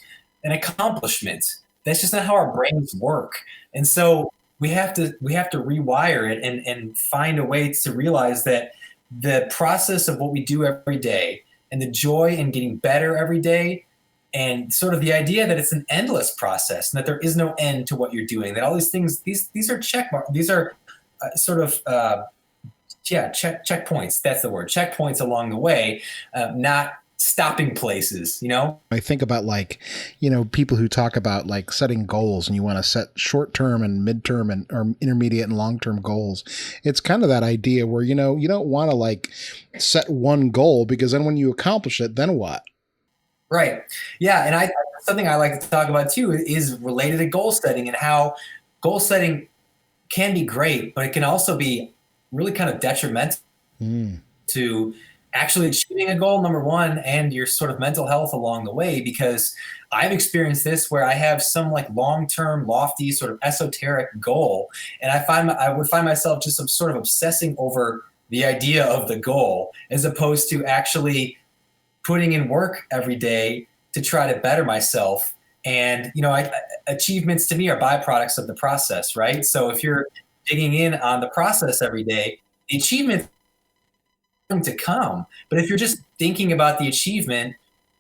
an accomplishment. That's just not how our brains work. And so we have to rewire it and find a way to realize that the process of what we do every day, and the joy in getting better every day, and sort of the idea that it's an endless process and that there is no end to what you're doing, that all these things, these are check marks, these are checkpoints. That's the word, checkpoints along the way, not stopping places. I think about people who talk about like setting goals, and you want to set short-term and midterm and or intermediate and long-term goals. It's kind of that idea where, you don't want to like set one goal, because then when you accomplish it, then what? Right. Yeah. And something I like to talk about too is related to goal setting, and how goal setting can be great, but it can also be really kind of detrimental to actually achieving a goal, number one, and your sort of mental health along the way. Because I've experienced this where I have some like long-term, lofty, sort of esoteric goal, and I would find myself just sort of obsessing over the idea of the goal, as opposed to actually putting in work every day to try to better myself. And achievements to me are byproducts of the process, right? So if you're digging in on the process every day, the achievement to come. But if you're just thinking about the achievement,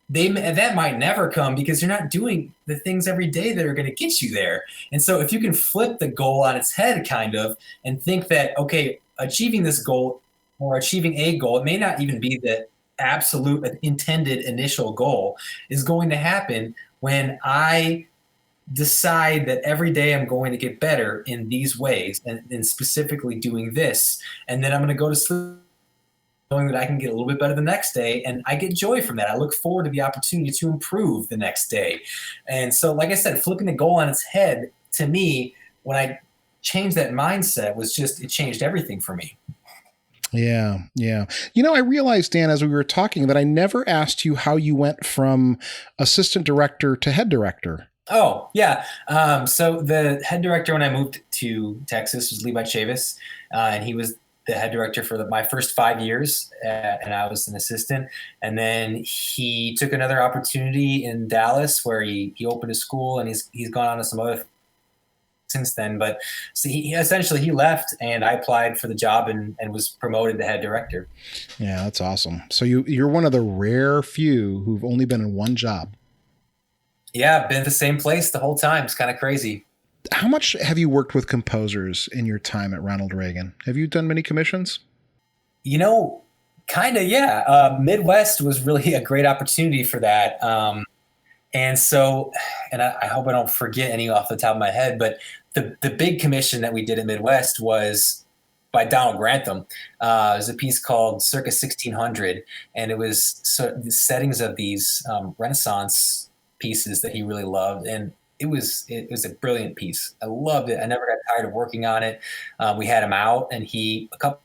that might never come, because you're not doing the things every day that are going to get you there. And so if you can flip the goal on its head kind of, and think that, okay, achieving this goal or achieving a goal, it may not even be the absolute intended initial goal, is going to happen when I decide that every day I'm going to get better in these ways, and specifically doing this. And then I'm going to go to sleep knowing that I can get a little bit better the next day, and I get joy from that. I look forward to the opportunity to improve the next day. And so, like I said, flipping the goal on its head, to me, when I changed that mindset, it changed everything for me. Yeah. Yeah. I realized, Dan, as we were talking, that I never asked you how you went from assistant director to head director. Oh, yeah. So the head director when I moved to Texas was Levi Chavis, and he was the head director for my first 5 years, and I was an assistant. And then he took another opportunity in Dallas where he opened a school, and he's gone on to some other since then. But so he essentially he left, and I applied for the job and was promoted to head director. Yeah, that's awesome. So you're one of the rare few who've only been in one job. Yeah, I've been at the same place the whole time. It's kind of crazy. How much have you worked with composers in your time at Ronald Reagan? Have you done many commissions? Kind of, yeah. Midwest was really a great opportunity for that. And so, and I hope I don't forget any off the top of my head, but the big commission that we did at Midwest was by Donald Grantham. It was a piece called Circa 1600, and it was the settings of these Renaissance pieces that he really loved. And it was a brilliant piece. I loved it. I never got tired of working on it. We had him out, and a couple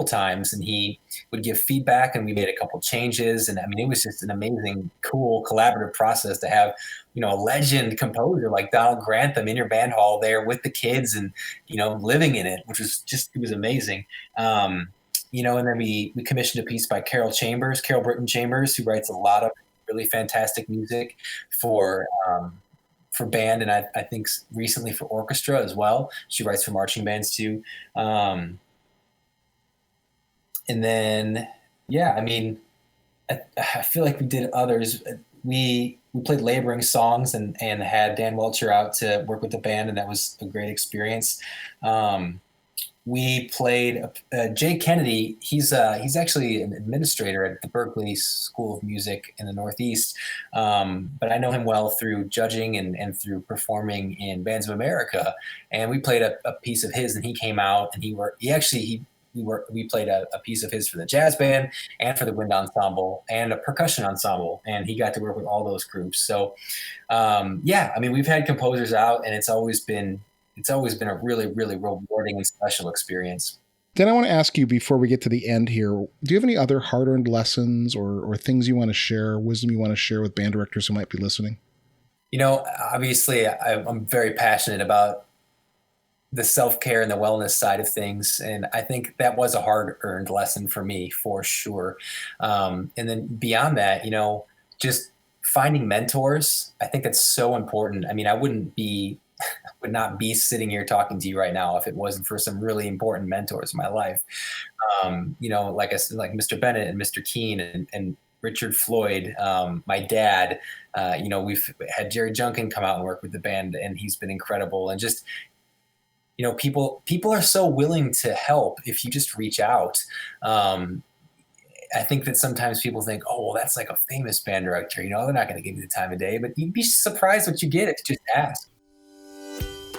times, and he would give feedback, and we made a couple changes. And I mean, it was just an amazing, cool, collaborative process to have, a legend composer like Donald Grantham in your band hall there with the kids and, living in it, which was it was amazing. And then we commissioned a piece by Carol Britton Chambers, who writes a lot of really fantastic music for band, and I think recently for orchestra as well. She writes for marching bands too. And then, yeah, I mean, I feel like we did others. We played laboring songs and had Dan Welcher out to work with the band, and that was a great experience. We played Jay Kennedy. He's actually an administrator at the Berklee School of Music in the Northeast, but I know him well through judging and through performing in Bands of America. And we played a piece of his, and he came out and we played a piece of his for the jazz band and for the wind ensemble and a percussion ensemble, and he got to work with all those groups. So, yeah, I mean, we've had composers out, and it's always been a really, really rewarding and special experience. Then I want to ask you, before we get to the end here, do you have any other hard-earned lessons or things you want to share, wisdom you want to share with band directors who might be listening? Obviously, I'm very passionate about the self-care and the wellness side of things. And I think that was a hard-earned lesson for me, for sure. And then beyond that, just finding mentors, I think that's so important. I mean, I would not be sitting here talking to you right now if it wasn't for some really important mentors in my life. Like I said, like Mr. Bennett and Mr. Keene and Richard Floyd, my dad. We've had Jerry Junkin come out and work with the band, and he's been incredible. And just, people are so willing to help if you just reach out. I think that sometimes people think, oh, well, that's like a famous band director. They're not going to give you the time of day, but you'd be surprised what you get if you just ask.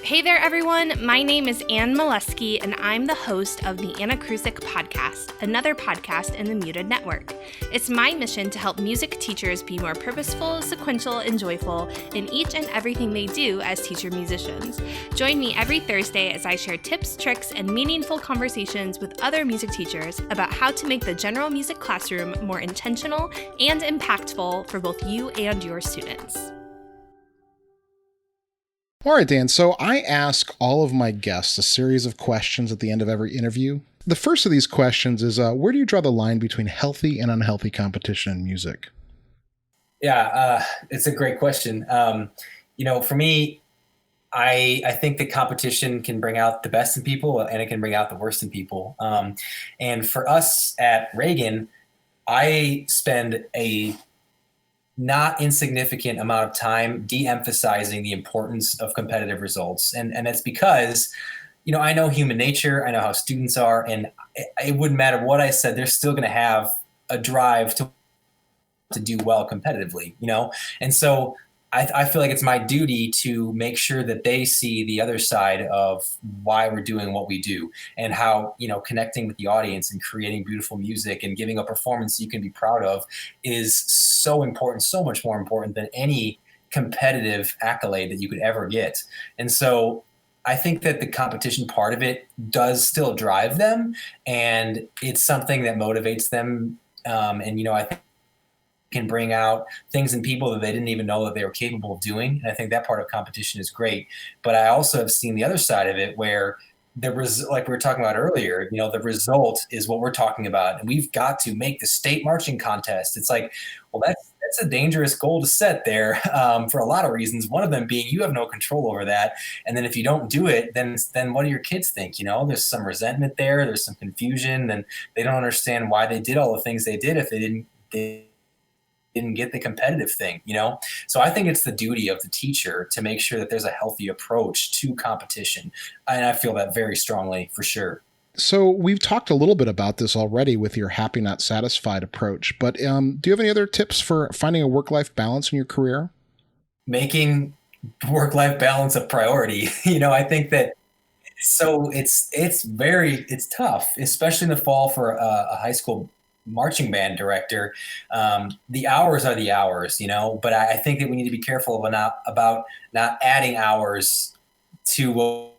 Hey there, everyone. My name is Ann Molesky, and I'm the host of the Anna Krusik Podcast, another podcast in the Muted Network. It's my mission to help music teachers be more purposeful, sequential, and joyful in each and everything they do as teacher musicians. Join me every Thursday as I share tips, tricks, and meaningful conversations with other music teachers about how to make the general music classroom more intentional and impactful for both you and your students. All right, Dan. So I ask all of my guests a series of questions at the end of every interview. The first of these questions is, where do you draw the line between healthy and unhealthy competition in music? Yeah, it's a great question. For me, I think that competition can bring out the best in people, and it can bring out the worst in people. And for us at Reagan, I spend a not insignificant amount of time de-emphasizing the importance of competitive results. And that's because, I know human nature, I know how students are, and it wouldn't matter what I said, they're still going to have a drive to do well competitively, And so I feel like it's my duty to make sure that they see the other side of why we're doing what we do, and how, connecting with the audience and creating beautiful music and giving a performance you can be proud of is so important, so much more important than any competitive accolade that you could ever get. And so I think that the competition part of it does still drive them, and it's something that motivates them. I think can bring out things in people that they didn't even know that they were capable of doing. And I think that part of competition is great. But I also have seen the other side of it, where like we were talking about earlier, the result is what we're talking about. And we've got to make the state marching contest. It's like, well, that's that's a dangerous goal to set there, for a lot of reasons. One of them being you have no control over that. And then if you don't do it, then what do your kids think? There's some resentment there. There's some confusion, and they don't understand why they did all the things they did if they didn't get the competitive thing. So I think it's the duty of the teacher to make sure that there's a healthy approach to competition. And I feel that very strongly, for sure. So we've talked a little bit about this already with your happy, not satisfied approach, but do you have any other tips for finding a work-life balance in your career? Making work-life balance a priority. I think that, so it's tough, especially in the fall for a high school marching band director. The hours are the hours, but I think that we need to be careful about not adding hours to what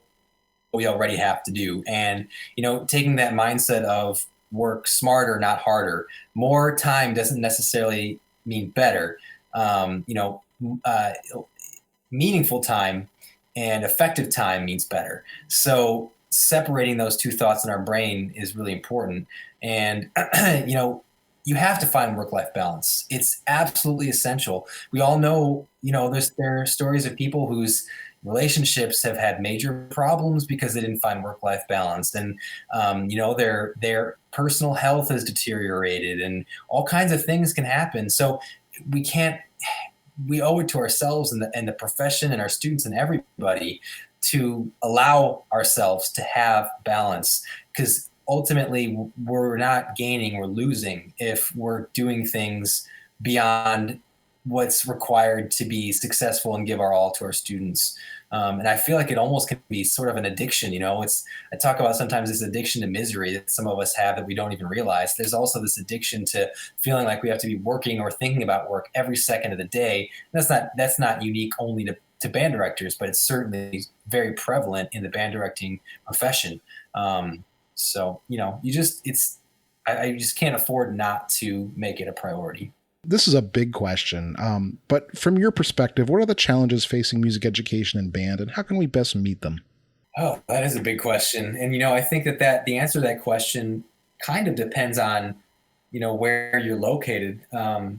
we already have to do. And, taking that mindset of work smarter, not harder. More time doesn't necessarily mean better. Meaningful time and effective time means better. So separating those two thoughts in our brain is really important. And, you have to find work-life balance. It's absolutely essential. We all know, there are stories of people whose relationships have had major problems because they didn't find work-life balance. And, their personal health has deteriorated and all kinds of things can happen. So we owe it to ourselves and the profession and our students and everybody to allow ourselves to have balance, because ultimately we're not gaining, we're losing if we're doing things beyond what's required to be successful and give our all to our students. And I feel like it almost can be sort of an addiction. I talk about sometimes this addiction to misery that some of us have that we don't even realize. There's also this addiction to feeling like we have to be working or thinking about work every second of the day. And that's not unique only to band directors, but it's certainly very prevalent in the band directing profession. I just can't afford not to make it a priority. This is a big question, but from your perspective, what are the challenges facing music education and band, and how can we best meet them? Oh, that is a big question. And, I think that the answer to that question kind of depends on, where you're located.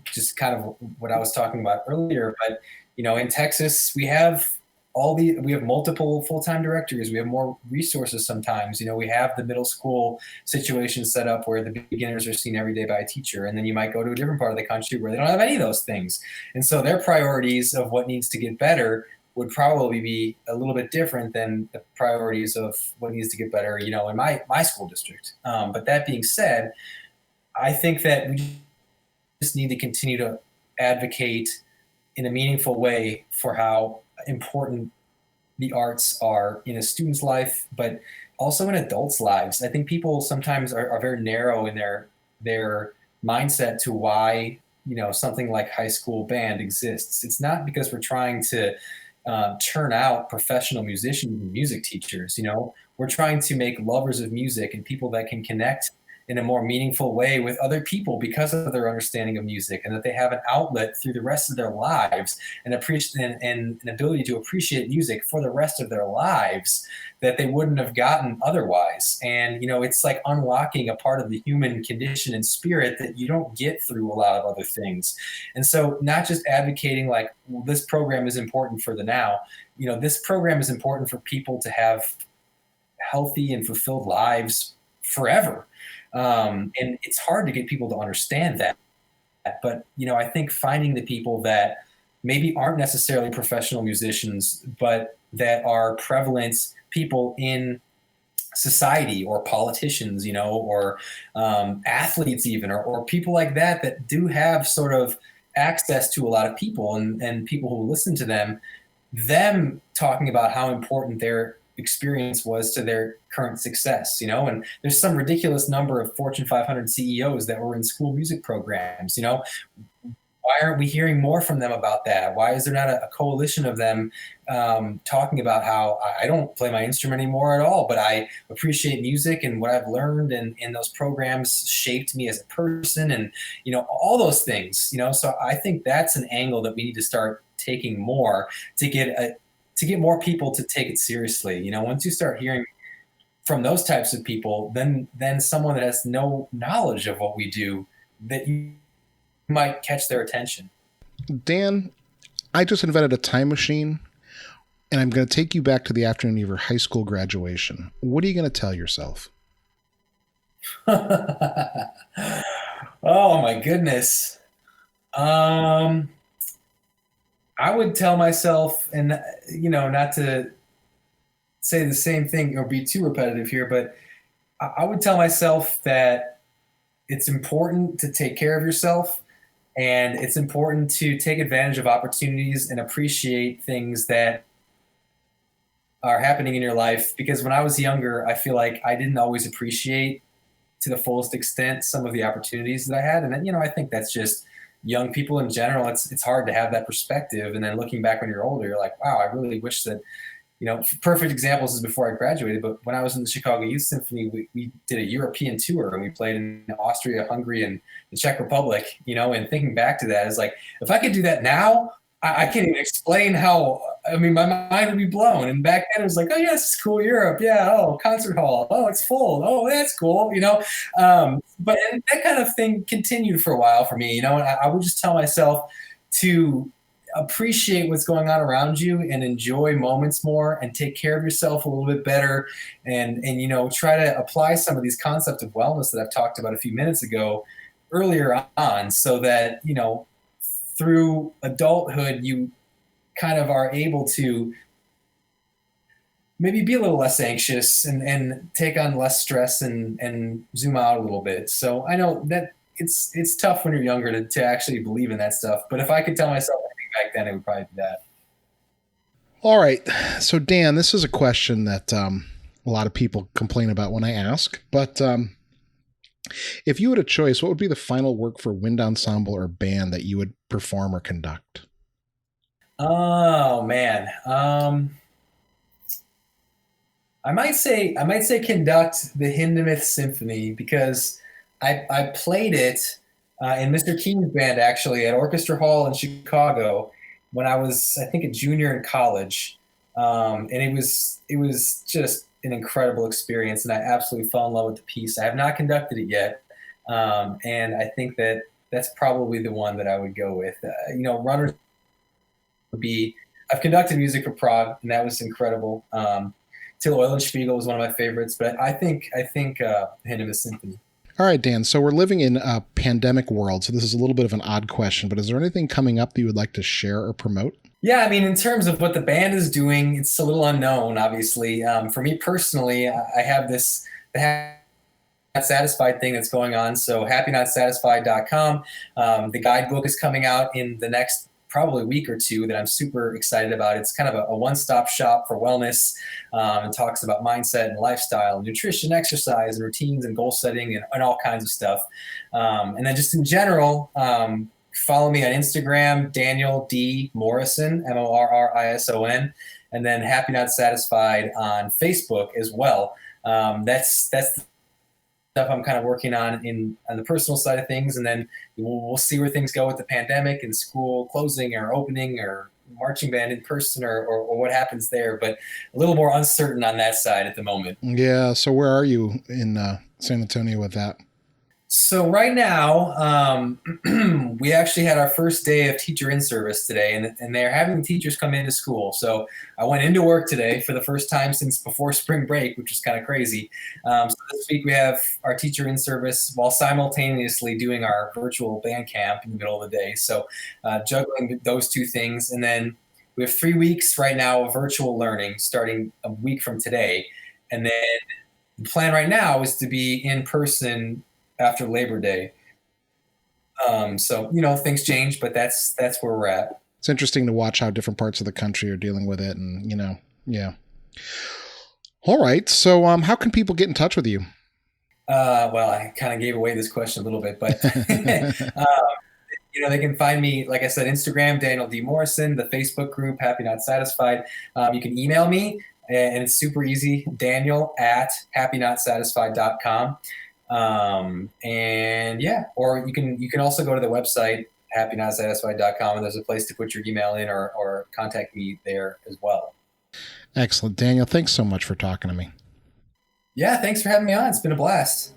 Just kind of what I was talking about earlier. But, in Texas, we have multiple full-time directors. We have more resources sometimes. We have the middle school situation set up where the beginners are seen every day by a teacher. And then you might go to a different part of the country where they don't have any of those things. And so their priorities of what needs to get better would probably be a little bit different than the priorities of what needs to get better, in my school district. But that being said, I think that we just need to continue to advocate in a meaningful way for how important the arts are in a student's life, but also in adults' lives. I think people sometimes are very narrow in their mindset to why, something like high school band exists. It's not because we're trying to churn out professional musicians and music teachers. We're trying to make lovers of music and people that can connect in a more meaningful way with other people because of their understanding of music, and that they have an outlet through the rest of their lives and an ability to appreciate music for the rest of their lives that they wouldn't have gotten otherwise. And, it's like unlocking a part of the human condition and spirit that you don't get through a lot of other things. And so not just advocating like, well, this program is important for the now, this program is important for people to have healthy and fulfilled lives forever. And it's hard to get people to understand that. But, I think finding the people that maybe aren't necessarily professional musicians, but that are prevalent people in society, or politicians, or athletes even, or people like that do have sort of access to a lot of people and people who listen to them talking about how important their experience was to their current success, and there's some ridiculous number of Fortune 500 CEOs that were in school music programs. Why aren't we hearing more from them about that? Why is there not a coalition of them talking about how I don't play my instrument anymore at all, but I appreciate music and what I've learned, and those programs shaped me as a person, and all those things. So I think that's an angle that we need to start taking more to get more people to take it seriously. Once you start hearing from those types of people, then someone that has no knowledge of what we do, that you might catch their attention. Dan, I just invented a time machine, and I'm going to take you back to the afternoon of your high school graduation. What are you going to tell yourself? Oh my goodness. Um, I would tell myself, and not to say the same thing or be too repetitive here, but I would tell myself that it's important to take care of yourself, and it's important to take advantage of opportunities and appreciate things that are happening in your life. Because when I was younger, I feel like I didn't always appreciate to the fullest extent some of the opportunities that I had. And then, I think that's just young people in general. It's hard to have that perspective. And then looking back when you're older, you're like, wow, I really wish that, perfect examples is before I graduated. But when I was in the Chicago Youth Symphony, we did a European tour, and we played in Austria, Hungary, and the Czech Republic, and thinking back to that is like, if I could do that now, I can't even explain how. I mean, my mind would be blown. And back then it was like, oh, yeah, this is cool. Europe. Yeah. Oh, concert hall. Oh, it's full. Oh, that's cool. But that kind of thing continued for a while for me, and I would just tell myself to appreciate what's going on around you and enjoy moments more and take care of yourself a little bit better. And try to apply some of these concepts of wellness that I've talked about a few minutes ago earlier on, so that, through adulthood, you kind of are able to maybe be a little less anxious and take on less stress and zoom out a little bit. So I know that it's tough when you're younger to actually believe in that stuff. But if I could tell myself anything back then, it would probably be that. All right. So Dan, this is a question that a lot of people complain about when I ask, but if you had a choice, what would be the final work for wind ensemble or band that you would perform or conduct? Oh man. I might say conduct the Hindemith Symphony, because I played it in Mr. Keen's band, actually, at Orchestra Hall in Chicago when I was, I think, a junior in college. And it was just an incredible experience, and I absolutely fell in love with the piece. I have not conducted it yet, and I think that's probably the one that I would go with. Runners would be. I've conducted music for Prague, and that was incredible. Till Eulenspiegel was one of my favorites, but I think Hindemith Symphony. All right, Dan. So we're living in a pandemic world, so this is a little bit of an odd question, but is there anything coming up that you would like to share or promote? Yeah, I mean, in terms of what the band is doing, it's a little unknown, obviously. For me personally, I have the Happy Not Satisfied thing that's going on. So Happysatisfiedcom. The guidebook is coming out in the next probably week or two that I'm super excited about. It's kind of a one-stop shop for wellness, and talks about mindset and lifestyle, and nutrition, exercise, and routines, and goal setting, and all kinds of stuff. And then just in general, follow me on Instagram, Daniel D. Morrison, Morrison, and then Happy Not Satisfied on Facebook as well. That's the stuff I'm kind of working on on the personal side of things, and then we'll see where things go with the pandemic and school closing or opening or marching band in person or what happens there. But a little more uncertain on that side at the moment. Yeah. So where are you in San Antonio with that? So right now, we actually had our first day of teacher in-service today, and they're having the teachers come into school. So I went into work today for the first time since before spring break, which was kind of crazy. So this week we have our teacher in-service while simultaneously doing our virtual band camp in the middle of the day. So juggling those two things. And then we have 3 weeks right now of virtual learning starting a week from today. And then the plan right now is to be in person after Labor Day. So, things change, but that's where we're at. It's interesting to watch how different parts of the country are dealing with it. And, yeah. All right. So how can people get in touch with you? Well, I kind of gave away this question a little bit, but, they can find me, like I said, Instagram, Daniel D. Morrison, the Facebook group, Happy Not Satisfied. You can email me, and it's super easy, Daniel@happynotsatisfied.com. And yeah, or you can also go to the website, happynotsatisfied.com, and there's a place to put your email in or contact me there as well. Excellent. Daniel, thanks so much for talking to me. Yeah, thanks for having me on. It's been a blast.